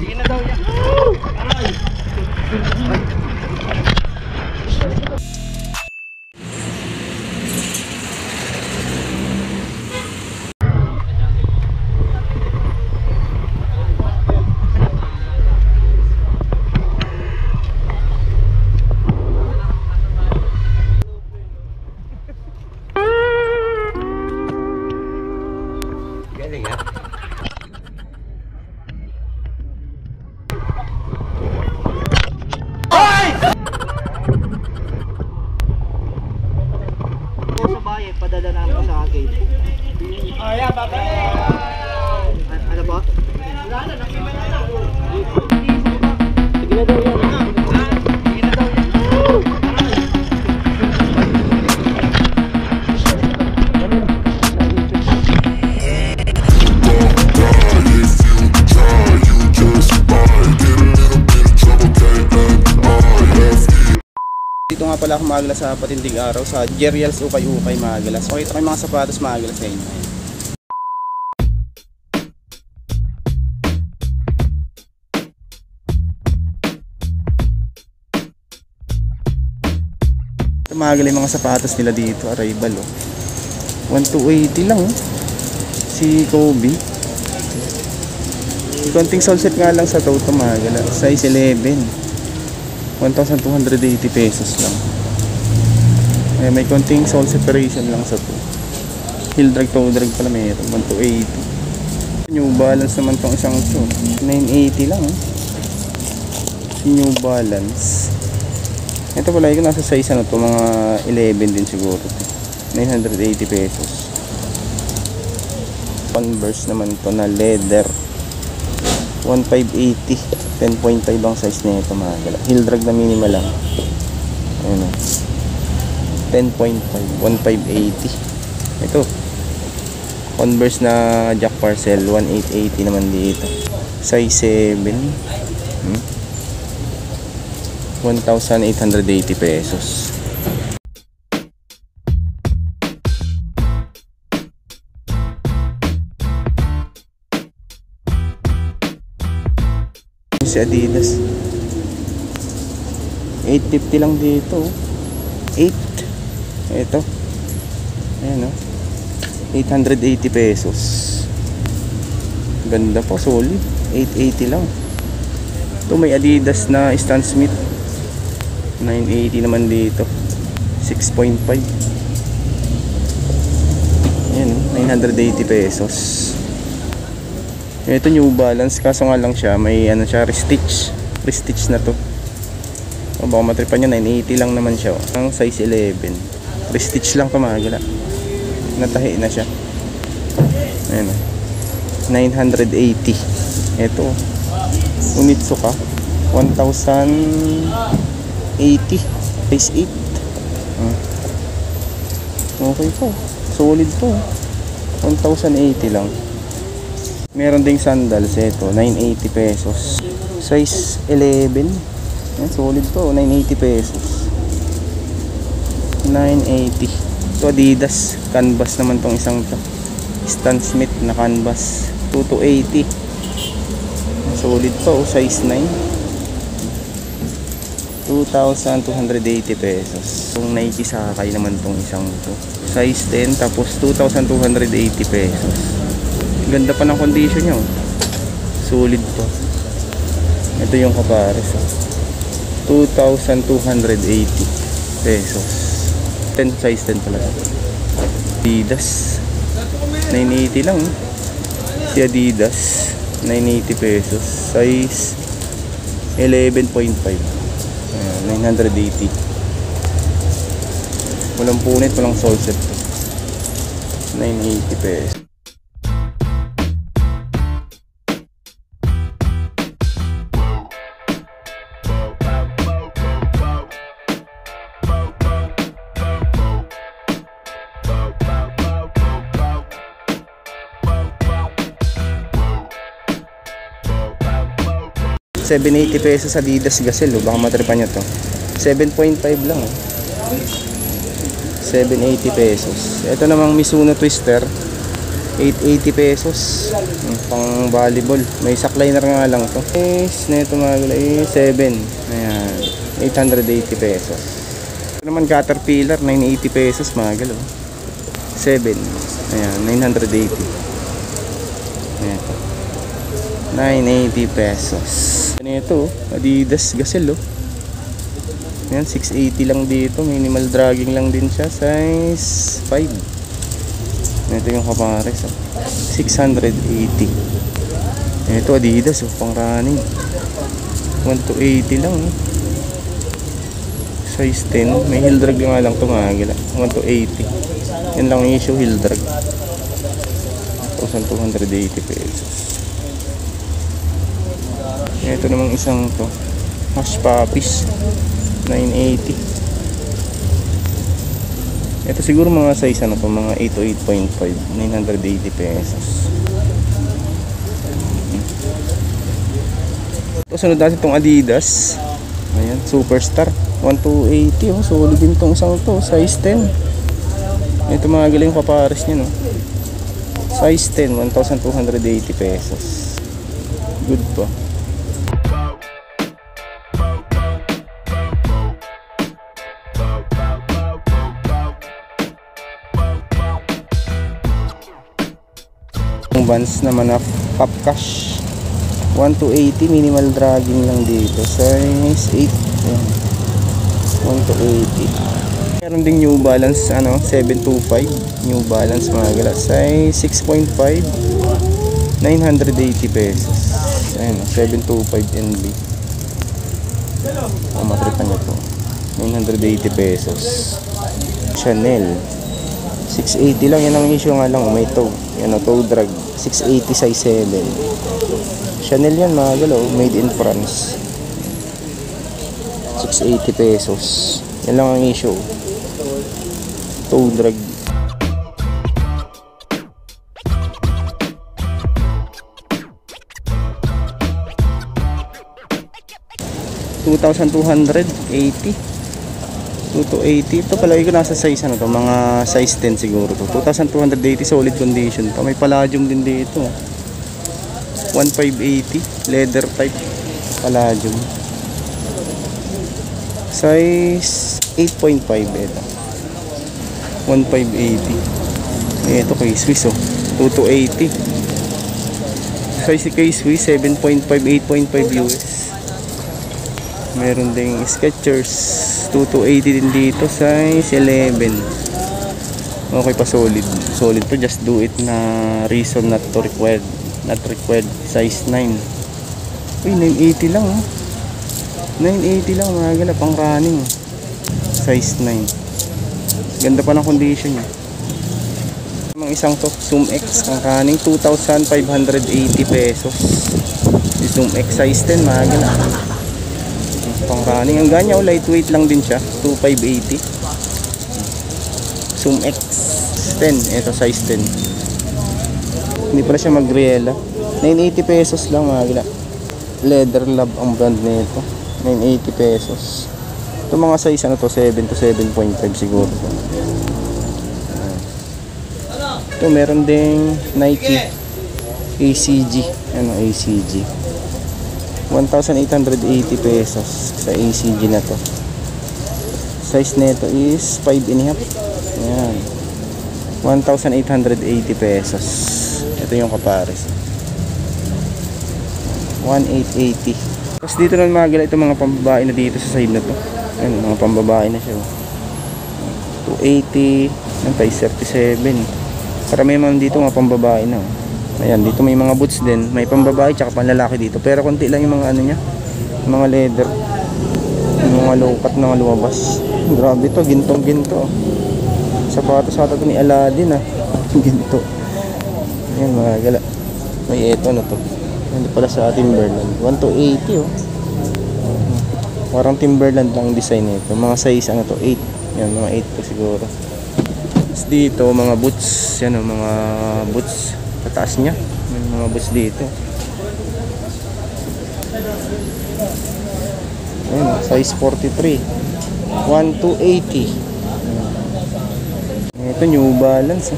Sige na daw yan. Aray! Galing ha? Sa bayan, padala namin sa akin. Ayan, babalik! Ano po? Wala na, nakimala na. Sige na daw yan. Sige na daw yan. Dito nga pala ako magalas sa Patindig Araw sa Jerials Ukay-Ukay magalas. Pakita ko yung mga sapatos magalas sa inyo. Ito magaling mga sapatos nila dito, arrival oh. 1,280 lang oh. Si Kobe. Konting solset nga lang sa toto magalas. Size 11. 1,280 pesos lang. Eh, may konting sole separation lang sa to. Heel drag, toe drag pala meron. 1,280. New Balance naman tong isang to. 980 lang. New Balance. Ito pala yung nasa size ano to, mga 11 din siguro to. 980 pesos. Converse naman to na leather. 1,580. 10.5 ang size na ito mga gala. Heel drag na minimal lang. Ayan o. 10.5. 1,580. Ito. Converse na Jack Parcel. 1,880 naman dito. Size 7. 1,880 pesos. Si Adidas 850 lang dito 8 ito ayan o 880 pesos ganda po, solid 880 lang ito. May Adidas na Stan Smith 980 naman dito 6.5 ayan o 980 pesos. Ito New Balance kaso nga lang siya may ano siya restitch na to. O baka matripan nyo 980 lang naman siya. Ang size 11 restitch lang to mga gala. Natahi na siya. Ayan o 980. Ito Unitsuka 1,080 size 8. Okay po, solid po. 1,080 lang. Meron ding sandals ito, 980 pesos. Size 11. Yan, solid to, 980 pesos. 980. So Adidas, canvas naman tong isang to. Stan Smith na canvas, 2,280. Solid to, size 9. 2,280 pesos. Kung Nike Sakay naman tong isang to. Size 10 tapos 2,280 pesos. Ganda pa ng condition nyo. Solid to. Ito yung kapares 2,280 pesos. 10 size 10 pala. Adidas 980 lang. Si Adidas 980 pesos. Size 11.5. 980. Walang punit, walang sole set. 980 pesos. $780 pesos Adidas Gazelle, baka matripan nyo to. 7.5 lang 780 pesos. Ito namang Mizuno Twister 880 pesos. Pang volleyball. May sackliner nga lang to. Is neto mga gala is 7. Ayan. 880 pesos. Ito naman Caterpillar 980 pesos mga gala. 7. Ayan, 980. Ayan. 980 pesos. Ito, Adidas Gazelle oh. Ayan, 680 lang dito. Minimal dragging lang din siya. Size 5. Ito yung kapares oh. 680. Ito Adidas oh, pang running. 1280 lang oh. Size 10. May heel drag nga lang tumagila. 1280. Yan lang yung issue, heel drag. 1,280 pesos. Ito namang isang to, Hush Puppies 980. Ito siguro mga size ano to, mga 8 to 8.5, 980 pesos. Ito sunod natin itong Adidas. Ayan, Superstar 1280 oh, solid din itong isang to, size 10. Ito mga galing kapares niya no. Size 10, 1,280 pesos. Good pa. Vans naman na Pop Cash 1280, minimal dragging lang dito, size 8. Ayan. 1280. Meron ding New Balance ano 725, New Balance mga gala, size 6.5, 980 pesos. Ayan, 725 NB. Matripan nyo to, 980 pesos. Chanel 680 lang, yan ang issue nga lang, may toe, yan o, toe drag 680 size 7. Chanel yan mga galaw, made in France. 680 pesos. Yan lang ang issue, toe drag. $2,280. 280. Ito palagi ko nasa size ano to, mga size 10 siguro to. 2,280, solid condition pa. May palladium din dito. 1,580, leather type palladium. Size 8.5 ito. 1,580. Ito kay Swiss oh. 2,280. Size kay Swiss 7.5, 8.5 US. Meron ding Skechers 2280 din dito, size 11. Okay pa, solid. Solid to, just do it na reason not to required. Not required, size 9. Uy, 980 lang oh. 980 lang mga gala, pang running. Size 9. Ganda pa ng condition niya. Mga isang to, Zoom X, pang running, 2,580 pesos. Zoom X size 10 mga gala. Pang running, ang ganyan lightweight lang din siya, 2,580. Zoom X 10, ito size 10. Hindi pala siya magriela. 980 pesos lang mga gila. Leather Love ang brand nito. 980 pesos. Ito mga size ano to, 7 to 7.5 siguro. Ito meron ding Nike ACG. Ano ACG? 1,880 pesos sa ACG na to. Size nito is 5.5. Ayan, 1,880 pesos. Ito yung kapares, 1,880. Tapos dito na mga gala, ito mga pambabae na dito sa side na to. Ayan, mga pambabae na siya 280. Ang size 37. Para may mga dito mga pambabae na. Ayan, dito may mga boots din. May pambabae tsaka panlalaki dito. Pero konti lang yung mga ano nya, mga leather, yung mga low cut na lumabas. Grabe to, gintong ginto. Sapatos ata to ni Aladdin ah. Ginto. Ayan mga gala. May eto na to. Hindi pala sa Timberland. 1,280 oh. Parang Timberland lang design nito. Mga size ano to, 8. Yan, mga 8 to siguro. Tapos dito mga boots. Yan oh, mga boots. Pataas niya, may mga boots dito. Ayan, size 43, 1,280. Ito New Balance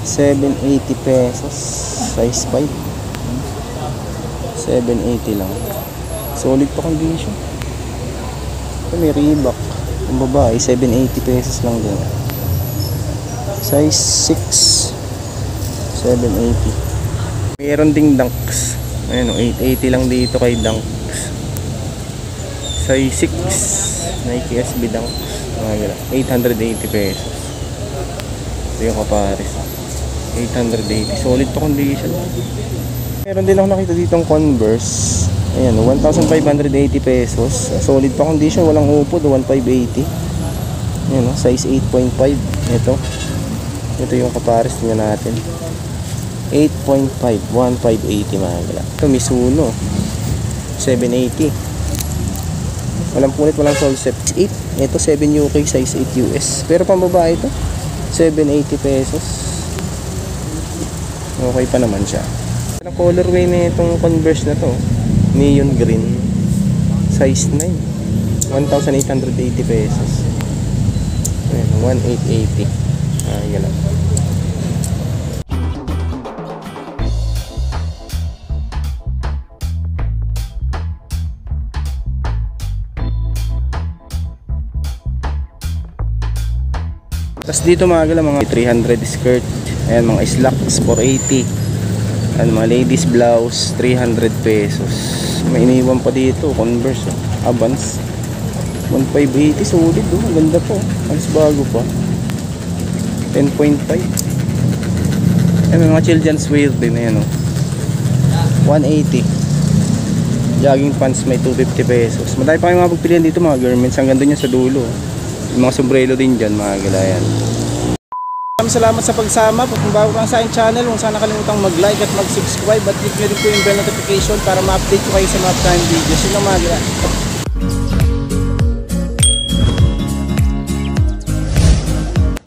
780 pesos. Size 5. 780 lang. Solid pa condition. Ito may Reebok. Ang babae, 780 pesos lang din. Size 6. 780. Meron ding Dunks. Ayan o, 880 lang dito kay Dunks. Size 6. Nike SB Dunks. 880 pesos. Ito yung kapares. 880. Solid to condition. Meron din ako nakita ditong Converse. Ayan, 1,580 pesos. Solid pa condition, walang upod, 1,580. Ayan, size 8.5. Ito yung kapares niya natin. 8.5, 1,580 mga gala. Ito Mizuno, 780. Walang punit, walang sole set. 8. Ito 7 UK, size 8 US. Pero pambabae ito, 780 pesos. Okay pa naman siya. Ang colorway na itong Converse na to, neon green, size 9, 1,880 pesos. Ayan, 1,880. Ayan lang. Tapos dito mga gala, mga 300 skirt. Ayan, mga slacks 480. Ayan, mga ladies blouse 300 pesos. May iniwan pa dito Converse, Avance 1,580. Solid oh, ganda po, alas bago pa. 10.5. Ayan, mga children's wear din. Ayan oh, 180. Jogging pants may 250 pesos. Madami pa kayong mga pagpilian dito mga garments. Hanggang doon yan sa dulo. Yung mga sombrero din dyan mga galayan. Maraming salamat sa pagsama. Kung bago lang sa aking channel, kung saan nakalimutang mag-like at mag-subscribe at click nyo din po yung bell notification para ma-update ko kayo sa mga upcoming videos. Yun lang mga gala.